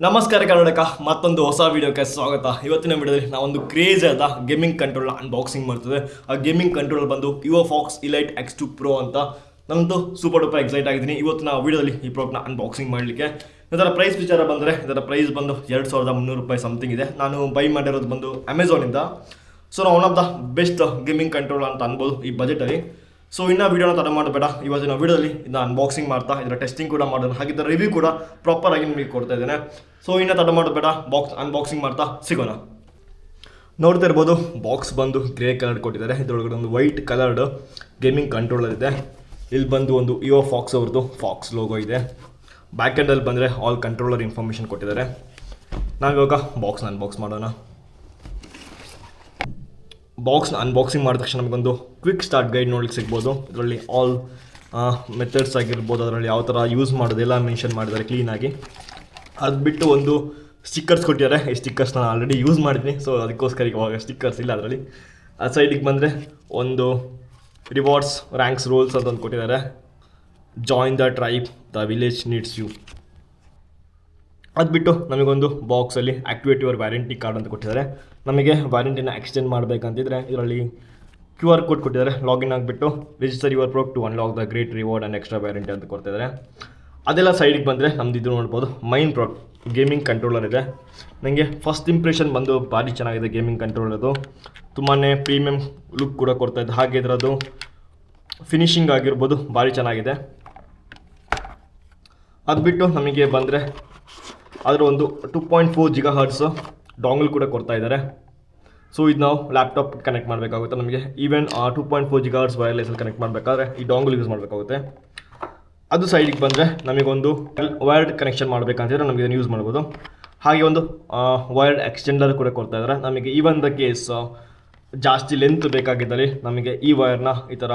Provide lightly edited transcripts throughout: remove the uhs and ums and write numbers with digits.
ನಮಸ್ಕಾರ ಕರ್ನಾಟಕ, ಮತ್ತೊಂದು ಹೊಸ ವಿಡಿಯೋಕ್ಕೆ ಸ್ವಾಗತ. ಇವತ್ತಿನ ವಿಡಿಯೋದಲ್ಲಿ ನಾವೊಂದು ಕ್ರೇಜ್ ಆದ ಗೇಮಿಂಗ್ ಕಂಟ್ರೋಲ್ ಅನ್ಬಾಕ್ಸಿಂಗ್ ಮಾಡ್ತೇವೆ. ಆ ಗೇಮಿಂಗ್ ಕಂಟ್ರೋಲ್ ಬಂದು Evofox Elite X2 Pro ಅಂತ. ನಮ್ಮದು ಸೂಪರ್ ಡೂಪರ್ ಎಕ್ಸೈಟ್ ಆಗಿದ್ದೀನಿ ಇವತ್ತು ನಾವು ವಿಡಿಯೋದಲ್ಲಿ ಈ ಪ್ರಾಡಕ್ಟ್ನ ಅನ್ಬಾಕ್ಸಿಂಗ್ ಮಾಡಲಿಕ್ಕೆ. ಇದರ ಪ್ರೈಸ್ ವಿಚಾರ ಬಂದರೆ ಇದರ ಪ್ರೈಸ್ ಬಂದು 2300 ರೂಪಾಯಿ ಸಮಥಿಂಗ್ ಇದೆ. ನಾನು ಬೈ ಮಾಡಿರೋದು ಬಂದು ಅಮೆಝಾನಿಂದ. ಸೊ ನಾವು one of the best gaming control ಅಂತ ಅನ್ಬೋದು ಈ ಬಜೆಟಲ್ಲಿ. ಸೊ ಇನ್ನೂ ವೀಡಿಯೋನ ತಡ ಮಾಡಬೇಡ, ಇವತ್ತಿನ ವೀಡಿಯೋದಲ್ಲಿ ಇದನ್ನ ಅನ್ಬಾಕ್ಸಿಂಗ್ ಮಾಡ್ತಾ ಇದರ ಟೆಸ್ಟಿಂಗ್ ಕೂಡ ಮಾಡೋಣ, ಹಾಗೆ ಇದರ ರಿವ್ಯೂ ಕೂಡ ಪ್ರಾಪರ್ ಆಗಿ ನಿಮಗೆ ಕೊಡ್ತಾ ಇದ್ದೇನೆ. ಸೊ ಇನ್ನೂ ತಡ ಮಾಡಬೇಡ, ಅನ್ಬಾಕ್ಸಿಂಗ್ ಮಾಡ್ತಾ ಸಿಗೋಣ. ನೋಡ್ತಾ ಇರ್ಬೋದು, ಬಾಕ್ಸ್ ಬಂದು ಗ್ರೇ ಕಲರ್ ಕೊಟ್ಟಿದ್ದಾರೆ. ಇದರೊಳಗಡೆ ಒಂದು ವೈಟ್ ಕಲರ್ಡ್ ಗೇಮಿಂಗ್ ಕಂಟ್ರೋಲರ್ ಇದೆ. ಇಲ್ಲಿ ಬಂದು ಒಂದು Evofox ಅವ್ರದ್ದು ಫಾಕ್ಸ್ ಲೋಗೋ ಇದೆ. ಬ್ಯಾಕ್ ಎಂಡಲ್ಲಿ ಬಂದರೆ ಆಲ್ ಕಂಟ್ರೋಲರ್ ಇನ್ಫಾರ್ಮೇಷನ್ ಕೊಟ್ಟಿದ್ದಾರೆ. ನಾವಿವಾಗ ಬಾಕ್ಸ್ನ ಅನ್ಬಾಕ್ಸ್ ಮಾಡೋಣ. ಬಾಕ್ಸ್ನ ಅನ್ಬಾಕ್ಸಿಂಗ್ ಮಾಡಿದ ತಕ್ಷಣ ನಮಗೊಂದು ಕ್ವಿಕ್ ಸ್ಟಾರ್ಟ್ ಗೈಡ್ ನೋಡ್ಲಿಕ್ಕೆ ಸಿಗ್ಬೋದು. ಇದರಲ್ಲಿ ಆಲ್ ಮೆಥಡ್ಸ್ ಆಗಿರ್ಬೋದು, ಅದರಲ್ಲಿ ಯಾವ ಥರ ಯೂಸ್ ಮಾಡೋದೆಲ್ಲ ಮೆನ್ಷನ್ ಮಾಡಿದ್ದಾರೆ ಕ್ಲೀನಾಗಿ. ಅದು ಬಿಟ್ಟು ಒಂದು ಸ್ಟಿಕ್ಕರ್ಸ್ ಕೊಟ್ಟಿದ್ದಾರೆ. ಈ ಸ್ಟಿಕ್ಕರ್ಸ್ ನಾನು ಆಲ್ರೆಡಿ ಯೂಸ್ ಮಾಡಿದ್ದೀನಿ, ಸೊ ಅದಕ್ಕೋಸ್ಕರ ಇವಾಗ ಸ್ಟಿಕ್ಕರ್ಸ್ ಇಲ್ಲ ಅದರಲ್ಲಿ. ಆ ಸೈಡಿಗೆ ಬಂದರೆ ಒಂದು ರಿವಾರ್ಡ್ಸ್ ರ್ಯಾಂಕ್ಸ್ ರೂಲ್ಸ್ ಅಂತ ಒಂದು ಕೊಟ್ಟಿದ್ದಾರೆ. Join the tribe, the village needs you. ಅದು ಬಿಟ್ಟು ನಮಗೊಂದು ಬಾಕ್ಸಲ್ಲಿ ಆ್ಯಕ್ಟಿವೇಟ್ ಯುವರ್ ವ್ಯಾರಂಟಿ ಕಾರ್ಡ್ ಅಂತ ಕೊಟ್ಟಿದ್ದಾರೆ. ನಮಗೆ ವ್ಯಾರಂಟಿನ ಎಕ್ಸ್ಟೆಂಡ್ ಮಾಡಬೇಕಂತಿದ್ರೆ ಇದರಲ್ಲಿ QR ಕೋಡ್ ಕೊಟ್ಟಿದ್ದಾರೆ. ಲಾಗಿನ್ ಆಗಿಬಿಟ್ಟು register your product to unlock the great reward and extra warranty ಅಂತ ಕೊಡ್ತಿದ್ದಾರೆ. ಅದೆಲ್ಲ ಸೈಡಿಗೆ ಬಂದರೆ ನಮ್ದು ಇದು ನೋಡ್ಬೋದು, ಮೈನ್ ಪ್ರಾಡಕ್ಟ್ ಗೇಮಿಂಗ್ ಕಂಟ್ರೋಲರ್ ಇದೆ. ನನಗೆ ಫಸ್ಟ್ ಇಂಪ್ರೆಷನ್ ಬಂದು ಭಾರಿ ಚೆನ್ನಾಗಿದೆ ಗೇಮಿಂಗ್ ಕಂಟ್ರೋಲರ್ದು. ತುಂಬಾ ಪ್ರೀಮಿಯಮ್ ಲುಕ್ ಕೂಡ ಕೊಡ್ತಾಯಿದೆ. ಹಾಗೆ ಇದರದ್ದು ಫಿನಿಶಿಂಗ್ ಆಗಿರ್ಬೋದು ಭಾರಿ ಚೆನ್ನಾಗಿದೆ. ಅದು ಬಿಟ್ಟು ನಮಗೆ ಬಂದರೆ ಅದರ ಒಂದು 2.4 GHz ಡಾಂಗಲ್ ಕೂಡ ಕೊಡ್ತಾ ಇದ್ದಾರೆ. ಸೊ ಇದು ನಾವು ಲ್ಯಾಪ್ಟಾಪ್ ಕನೆಕ್ಟ್ ಮಾಡಬೇಕಾಗುತ್ತೆ. ನಮಗೆ ಈವನ್ 2.4 GHz ವೈರ್ಲೆಸಲ್ಲಿ ಕನೆಕ್ಟ್ ಮಾಡಬೇಕಾದ್ರೆ ಈ ಡಾಂಗಲ್ ಯೂಸ್ ಮಾಡಬೇಕಾಗುತ್ತೆ. ಅದು ಸೈಡಿಗೆ ಬಂದರೆ ನಮಗೊಂದು ವೈರ್ಡ್ ಕನೆಕ್ಷನ್ ಮಾಡಬೇಕಂತಿದ್ರೆ ನಮಗೆ ಇದನ್ನು ಯೂಸ್ ಮಾಡ್ಬೋದು. ಹಾಗೆ ಒಂದು ವೈರ್ಡ್ ಎಕ್ಸ್ಟೆಂಡರ್ ಕೂಡ ಕೊಡ್ತಾ ಇದ್ದಾರೆ. ನಮಗೆ ಈವನ್ ದ ಕೇಸ್ ಜಾಸ್ತಿ ಲೆಂತ್ ಬೇಕಾಗಿದ್ದಲ್ಲಿ ನಮಗೆ ಈ ವೈರ್ನ ಈ ಥರ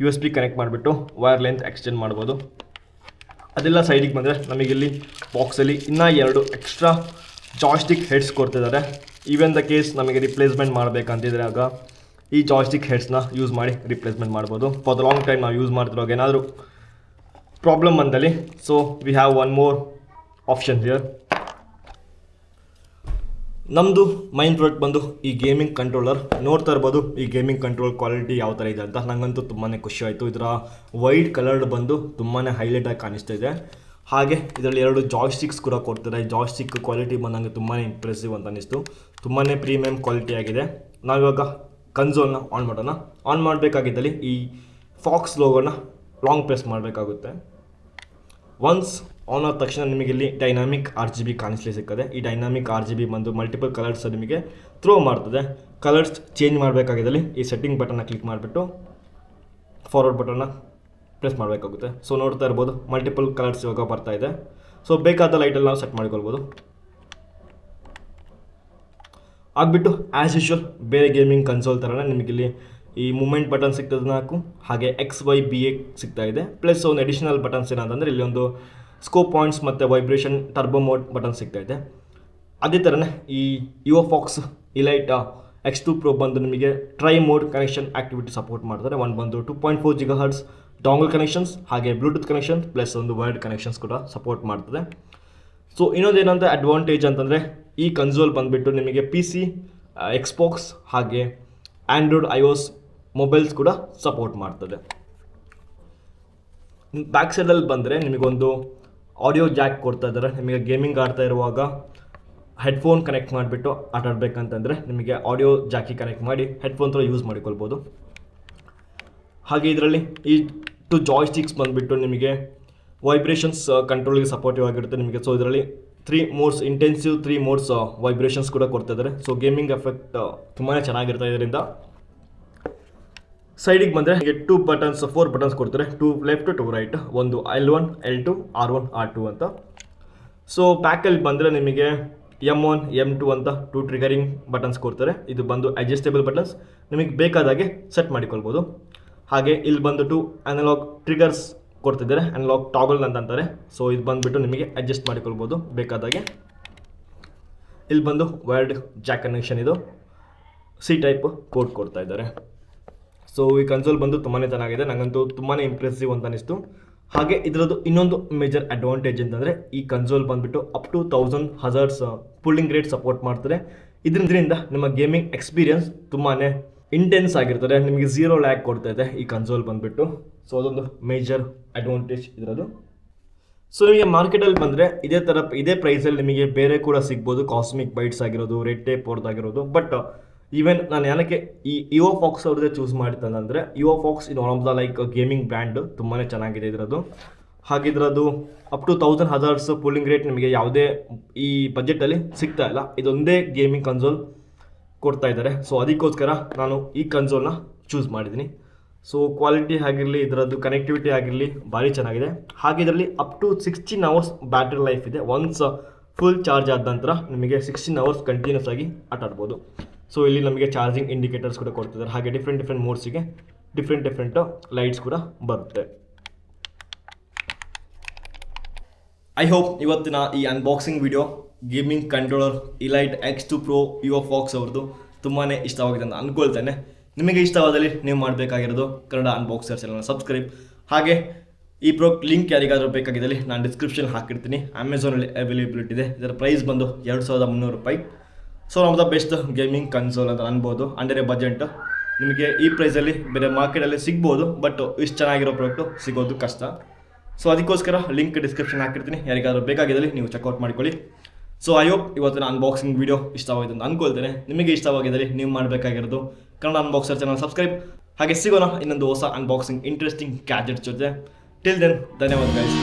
USB ಕನೆಕ್ಟ್ ಮಾಡಿಬಿಟ್ಟು ವೈರ್ ಲೆಂತ್ ಎಕ್ಸ್ಟೆಂಡ್ ಮಾಡ್ಬೋದು. ಅದೆಲ್ಲ ಸೈಡಿಗೆ ಬಂದರೆ ನಮಗಿಲ್ಲಿ ಬಾಕ್ಸಲ್ಲಿ ಇನ್ನೂ 2 ಎಕ್ಸ್ಟ್ರಾ ಜಾಯ್ಸ್ಟಿಕ್ ಹೆಡ್ಸ್ ಕೊಡ್ತಿದ್ದಾರೆ. ಈವನ್ ದ ಕೇಸ್ ನಮಗೆ ರಿಪ್ಲೇಸ್ಮೆಂಟ್ ಮಾಡಬೇಕಂತಿದ್ರೆ ಆಗ ಈ ಜಾಯ್ಸ್ಟಿಕ್ ಹೆಡ್ಸ್ನ ಯೂಸ್ ಮಾಡಿ ರಿಪ್ಲೇಸ್ಮೆಂಟ್ ಮಾಡ್ಬೋದು. ಫಾರ್ ದ ಲಾಂಗ್ ಟೈಮ್ ನಾವು ಯೂಸ್ ಮಾಡ್ತಿರುವಾಗ ಏನಾದರೂ ಪ್ರಾಬ್ಲಮ್ ಬಂದಲ್ಲಿ, so we have one more option here. ನಮ್ಮದು ಮೈನ್ ಪ್ರಾಡಕ್ಟ್ ಬಂದು ಈ ಗೇಮಿಂಗ್ ಕಂಟ್ರೋಲರ್. ನೋಡ್ತಾ ಇರ್ಬೋದು ಈ ಗೇಮಿಂಗ್ ಕಂಟ್ರೋಲ್ ಕ್ವಾಲಿಟಿ ಯಾವ ಥರ ಇದೆ ಅಂತ. ನನಗಂತೂ ತುಂಬಾ ಖುಷಿ ಆಯಿತು. ಇದರ ವೈಟ್ ಕಲರ್ಡ್ ಬಂದು ತುಂಬಾ ಹೈಲೈಟಾಗಿ ಕಾಣಿಸ್ತಾ ಇದೆ. ಹಾಗೆ ಇದರಲ್ಲಿ 2 ಜಾಯ್ಸ್ಟಿಕ್ಸ್ ಕೂಡ ಕೊಡ್ತಾರೆ. ಈ ಜಾಯ್ಸ್ಟಿಕ್ ಕ್ವಾಲಿಟಿ ಬಂದಂಗೆ ತುಂಬಾ ಇಂಪ್ರೆಸಿವ್ ಅಂತ ಅನ್ನಿಸ್ತು. ತುಂಬಾ ಪ್ರೀಮಿಯಮ್ ಕ್ವಾಲಿಟಿ ಆಗಿದೆ. ನಾವಿವಾಗ ಕನ್ಸೋಲ್ನ ಆನ್ ಮಾಡೋಣ. ಆನ್ ಮಾಡಬೇಕಾಗಿದ್ದಲ್ಲಿ ಈ ಫಾಕ್ಸ್ ಲೋಗೋನ ಲಾಂಗ್ ಪ್ರೆಸ್ ಮಾಡಬೇಕಾಗುತ್ತೆ. ಒನ್ಸ್ ಆನ್ ಆದ ತಕ್ಷಣ ನಿಮಗೆ ಇಲ್ಲಿ ಡೈನಾಮಿಕ್ RGB ಕಾಣಿಸ್ಲಿ ಸಿಕ್ಕದೆ. ಈ ಡೈನಾಮಿಕ್ RGB ಬಂದು ಮಲ್ಟಿಪಲ್ ಕಲರ್ಸ್ ನಿಮಗೆ ಥ್ರೋ ಮಾಡ್ತದೆ. ಕಲರ್ಸ್ ಚೇಂಜ್ ಮಾಡಬೇಕಾಗಿದ್ದಲ್ಲಿ ಈ ಸೆಟ್ಟಿಂಗ್ ಬಟನ್ನ ಕ್ಲಿಕ್ ಮಾಡಿಬಿಟ್ಟು ಫಾರ್ವರ್ಡ್ ಬಟನ್ನ ಪ್ರೆಸ್ ಮಾಡಬೇಕಾಗುತ್ತೆ. ಸೊ ನೋಡ್ತಾ ಇರ್ಬೋದು ಮಲ್ಟಿಪಲ್ ಕಲರ್ಸ್ ಇವಾಗ ಬರ್ತಾ ಇದೆ. ಸೊ ಬೇಕಾದ ಲೈಟಲ್ಲಿ ನಾವು ಸೆಟ್ ಮಾಡ್ಕೊಳ್ಬೋದು. ಆಗಿಬಿಟ್ಟು ಆ್ಯಸ್ ಯೂಶುವಲ್ ಬೇರೆ ಗೇಮಿಂಗ್ ಕನ್ಸೋಲ್ ಥರನೇ ನಿಮಗಿಲ್ಲಿ ಈ ಮೂಮೆಂಟ್ ಬಟನ್ ಸಿಗ್ತದೆ 4, ಹಾಗೆ XYBA ಸಿಗ್ತಾ ಇದೆ. ಪ್ಲಸ್ ಒಂದು ಅಡಿಷನಲ್ ಬಟನ್ಸ್ ಏನಂತಂದರೆ ಇಲ್ಲಿ ಒಂದು ಸ್ಕೋಪ್ ಪಾಯಿಂಟ್ಸ್ ಮತ್ತು ವೈಬ್ರೇಷನ್ ಟರ್ಬೋ ಮೋಡ್ ಬಟನ್ ಸಿಗ್ತಾ ಇದೆ. ಅದೇ ಥರನೇ ಈ Evofox Elite X2 Pro ಬಂದು ನಿಮಗೆ try mode connection activity support ಮಾಡ್ತಾರೆ. ಒಂದು ಬಂದು 2.4 GHz ಡಾಂಗಲ್ ಕನೆಕ್ಷನ್ಸ್, ಹಾಗೆ ಬ್ಲೂಟೂತ್ ಕನೆಕ್ಷನ್ ಪ್ಲಸ್ ಒಂದು ವೈರ್ಡ್ ಕನೆಕ್ಷನ್ಸ್ ಕೂಡ ಸಪೋರ್ಟ್ ಮಾಡ್ತದೆ. ಸೊ ಇನ್ನೊಂದೇನಂತ ಅಡ್ವಾಂಟೇಜ್ ಅಂತಂದರೆ ಈ ಕನ್ಸೋಲ್ ಬಂದುಬಿಟ್ಟು ನಿಮಗೆ PC, Xbox ಹಾಗೆ ಆ್ಯಂಡ್ರಾಯ್ಡ್ iOS ಮೊಬೈಲ್ಸ್ ಕೂಡ ಸಪೋರ್ಟ್ ಮಾಡ್ತದೆ. ಬ್ಯಾಕ್ ಸೈಡಲ್ಲಿ ಬಂದರೆ ನಿಮಗೊಂದು ಆಡಿಯೋ ಜಾಕ್ ಕೊಡ್ತಾ ಇದ್ದಾರೆ. ನಿಮಗೆ ಗೇಮಿಂಗ್ ಆಡ್ತಾ ಇರುವಾಗ ಹೆಡ್ಫೋನ್ ಕನೆಕ್ಟ್ ಮಾಡಿಬಿಟ್ಟು ಆಟ ಆಡಬೇಕಂತಂದರೆ ನಿಮಗೆ ಆಡಿಯೋ ಜಾಕಿ ಕನೆಕ್ಟ್ ಮಾಡಿ ಹೆಡ್ಫೋನ್ ಥರ ಯೂಸ್ ಮಾಡಿಕೊಳ್ಬೋದು. ಹಾಗೆ ಇದರಲ್ಲಿ ಈ 2 ಜಾಯ್ಸ್ಟಿಕ್ಸ್ ಬಂದುಬಿಟ್ಟು ನಿಮಗೆ ವೈಬ್ರೇಷನ್ಸ್ ಕಂಟ್ರೋಲ್ಗೆ ಸಪೋರ್ಟಿವ್ ಆಗಿರುತ್ತೆ ನಿಮಗೆ. ಸೊ ಇದರಲ್ಲಿ 3 ಮೋಡ್ಸ್, ಇಂಟೆನ್ಸಿವ್ 3 ಮೋಡ್ಸ್ ವೈಬ್ರೇಷನ್ಸ್ ಕೂಡ ಕೊಡ್ತಾ ಇದ್ದಾರೆ. ಸೊ ಗೇಮಿಂಗ್ ಎಫೆಕ್ಟ್ ತುಂಬಾ ಚೆನ್ನಾಗಿರುತ್ತೆ ಇದರಿಂದ. ಸೈಡಿಗೆ ಬಂದರೆ ನಿಮಗೆ 4 ಬಟನ್ಸ್ ಕೊಡ್ತಾರೆ. 2 ಲೆಫ್ಟ್ 2 ರೈಟ್, ಒಂದು L1 L2 R1 R2 ಅಂತ. ಸೊ ಬ್ಯಾಕಲ್ಲಿ ಬಂದರೆ ನಿಮಗೆ M1 M2 ಅಂತ 2 ಟ್ರಿಗರಿಂಗ್ ಬಟನ್ಸ್ ಕೊಡ್ತಾರೆ. ಇದು ಬಂದು ಅಡ್ಜಸ್ಟೇಬಲ್ ಬಟನ್ಸ್, ನಿಮಗೆ ಬೇಕಾದಾಗೆ ಸೆಟ್ ಮಾಡಿಕೊಳ್ಬೋದು. ಹಾಗೆ ಇಲ್ಲಿ ಬಂದು 2 ಅನಲಾಗ್ ಟ್ರಿಗರ್ಸ್ ಕೊಡ್ತಿದ್ದಾರೆ, ಅನಲಾಗ್ ಟಾಗಲ್ ಅಂತಾರೆ. ಸೊ ಇದು ಬಂದುಬಿಟ್ಟು ನಿಮಗೆ ಅಡ್ಜಸ್ಟ್ ಮಾಡಿಕೊಳ್ಬೋದು ಬೇಕಾದಾಗೆ. ಇಲ್ಲಿ ಬಂದು ವೈರ್ಡ್ ಜಾಕ್ ಕನೆಕ್ಷನ್, ಇದು C ಟೈಪ್ ಕೋಡ್ ಕೊಡ್ತಾ ಇದ್ದಾರೆ. ಸೊ ಈ ಕನ್ಸೋಲ್ ಬಂದು ತುಂಬಾ ಚೆನ್ನಾಗಿದೆ. ನನಗಂತೂ ತುಂಬಾ ಇಂಪ್ರೆಸಿವ್ ಅಂತ ಅನಿಸ್ತು. ಹಾಗೆ ಇದರದ್ದು ಇನ್ನೊಂದು ಮೇಜರ್ ಅಡ್ವಾಂಟೇಜ್ ಅಂತಂದರೆ ಈ ಕನ್ಸೋಲ್ ಬಂದುಬಿಟ್ಟು ಅಪ್ ಟು 1000 ಹಜರ್ಸ್ ಪುಲ್ಲಿಂಗ್ ರೇಟ್ ಸಪೋರ್ಟ್ ಮಾಡ್ತಾರೆ. ಇದರಿಂದ ನಿಮ್ಮ ಗೇಮಿಂಗ್ ಎಕ್ಸ್ಪೀರಿಯನ್ಸ್ ತುಂಬಾ ಇಂಟೆನ್ಸ್ ಆಗಿರ್ತದೆ, ನಿಮಗೆ 0 ಲ್ಯಾಗ್ ಕೊಡ್ತಾ ಇದೆ ಈ ಕನ್ಸೋಲ್ ಬಂದುಬಿಟ್ಟು. ಸೊ ಅದೊಂದು ಮೇಜರ್ ಅಡ್ವಾಂಟೇಜ್ ಇದರದು. ಸೊ ನಿಮಗೆ ಮಾರ್ಕೆಟಲ್ಲಿ ಬಂದರೆ ಇದೇ ಪ್ರೈಸಲ್ಲಿ ನಿಮಗೆ ಬೇರೆ ಕೂಡ ಸಿಗ್ಬೋದು, ಕಾಸ್ಮಿಕ್ ಬೈಟ್ಸ್ ಆಗಿರೋದು, ರೆಡ್ ಟೇಪ್ ಅವ್ರದ್ದಾಗಿರೋದು. ಬಟ್ ಈವನ್ ನಾನು ಏನಕ್ಕೆ ಈ ಇಒ ಫಾಕ್ಸ್ ಅವ್ರದ್ದೇ ಚೂಸ್ ಮಾಡಿತ್ತಂದರೆ ಇಒ ಫಾಕ್ಸ್ ಇದು one of the like gaming brand, ತುಂಬಾ ಚೆನ್ನಾಗಿದೆ ಇದರದು. ಹಾಗೆ ಇದರದು ಅಪ್ ಟು 1000 ಹಜರ್ಸ್ ಪುಲ್ಲಿಂಗ್ ರೇಟ್ ನಿಮಗೆ ಯಾವುದೇ ಈ ಬಜೆಟಲ್ಲಿ ಸಿಗ್ತಾ ಇಲ್ಲ, ಇದೊಂದೇ ಗೇಮಿಂಗ್ ಕನ್ಸೋಲ್ ಕೊಡ್ತಾ ಇದ್ದಾರೆ. ಸೊ ಅದಕ್ಕೋಸ್ಕರ ನಾನು ಈ ಕನ್ಸೋಲ್ನ ಚೂಸ್ ಮಾಡಿದ್ದೀನಿ. ಸೊ ಕ್ವಾಲಿಟಿ ಆಗಿರಲಿ, ಇದರದ್ದು ಕನೆಕ್ಟಿವಿಟಿ ಆಗಿರಲಿ ಭಾರಿ ಚೆನ್ನಾಗಿದೆ. ಹಾಗೆ ಇದರಲ್ಲಿ up to 16 hours battery life ಇದೆ. ಒನ್ಸ್ ಫುಲ್ ಚಾರ್ಜ್ ಆದ ನಂತರ ನಿಮಗೆ 16 ಅವರ್ಸ್ ಕಂಟಿನ್ಯೂಸ್ ಆಗಿ ಆಟ ಆಡ್ಬೋದು. ಸೊ ಇಲ್ಲಿ ನಮಗೆ ಚಾರ್ಜಿಂಗ್ ಇಂಡಿಕೇಟರ್ಸ್ ಕೂಡ ಕೊಡ್ತಿದ್ದಾರೆ. ಹಾಗೆ ಡಿಫ್ರೆಂಟ್ ಮೋಡ್ಸಿಗೆ ಡಿಫ್ರೆಂಟ್ ಲೈಟ್ಸ್ ಕೂಡ ಬರುತ್ತೆ. ಐ ಹೋಪ್ ಇವತ್ತಿನ ಈ unboxing video gaming controller elite X2 Pro EO fox ಅವ್ರದ್ದು ತುಂಬಾ ಇಷ್ಟವಾಗಿದೆ ಅಂತ ಅಂದ್ಕೊಳ್ತೇನೆ. ನಿಮಗೆ ಇಷ್ಟವಾದಲ್ಲಿ ನೀವು ಮಾಡಬೇಕಾಗಿರೋದು ಕನ್ನಡ ಅನ್ಬಾಕ್ಸರ್ ಚಾನಲ್ನ ಸಬ್ಸ್ಕ್ರೈಬ್. ಹಾಗೆ ಈ ಪ್ರಾಡಕ್ಟ್ ಲಿಂಕ್ ಯಾರಿಗಾದರೂ ಬೇಕಾಗಿದ್ದಲ್ಲಿ ನಾನು ಡಿಸ್ಕ್ರಿಪ್ಷನ್ ಹಾಕಿರ್ತೀನಿ. ಅಮೆಝಾನಲ್ಲಿ ಅವೈಲೇಬಿಲಿಟಿ ಇದೆ. ಇದರ ಪ್ರೈಸ್ ಬಂದು 2300 ರೂಪಾಯಿ. So one of the best gaming console ಅಂತ ಅನ್ಬೋದು. ಅಂಡರ್ ಎ ಬಜೆಟ್ ನಿಮಗೆ ಈ ಪ್ರೈಸಲ್ಲಿ ಬೇರೆ ಮಾರ್ಕೆಟಲ್ಲಿ ಸಿಗ್ಬೋದು, ಬಟ್ ಇಷ್ಟು ಚೆನ್ನಾಗಿರೋ ಪ್ರಾಡಕ್ಟು ಸಿಗೋದು ಕಷ್ಟ. ಸೊ ಅದಕ್ಕೋಸ್ಕರ ಲಿಂಕ್ ಡಿಸ್ಕ್ರಿಪ್ಷನ್ ಹಾಕಿರ್ತೀನಿ, ಯಾರಿಗಾದರೂ ಬೇಕಾಗಿದ್ದಲ್ಲಿ ನೀವು ಚೆಕ್ಔಟ್ ಮಾಡ್ಕೊಳ್ಳಿ. ಸೊ ಐ ಹೋಪ್ ಇವತ್ತಿನ ಅನ್ಬಾಕ್ಸಿಂಗ್ ವಿಡಿಯೋ ಇಷ್ಟವಾಗಿದೆ ಅಂತ ಅಂದ್ಕೊಳ್ತೇನೆ. ನಿಮಗೆ ಇಷ್ಟವಾಗಿದ್ದಲ್ಲಿ ನೀವು ಮಾಡಬೇಕಾಗಿರೋದು ಕನ್ನಡ ಅನ್ಬಾಕ್ಸರ್ ಚಾನಲ್ ಸಬ್ಸ್ಕ್ರೈಬ್. ಹಾಗೆ ಸಿಗೋಣ ಇನ್ನೊಂದು ಹೊಸ ಅನ್ಬಾಕ್ಸಿಂಗ್ ಇಂಟ್ರೆಸ್ಟಿಂಗ್ ಗ್ಯಾಜೆಟ್ಸ್ ಜೊತೆ. ಟಿಲ್ ದೆನ್ ಧನ್ಯವಾದ ಗೈಸ್.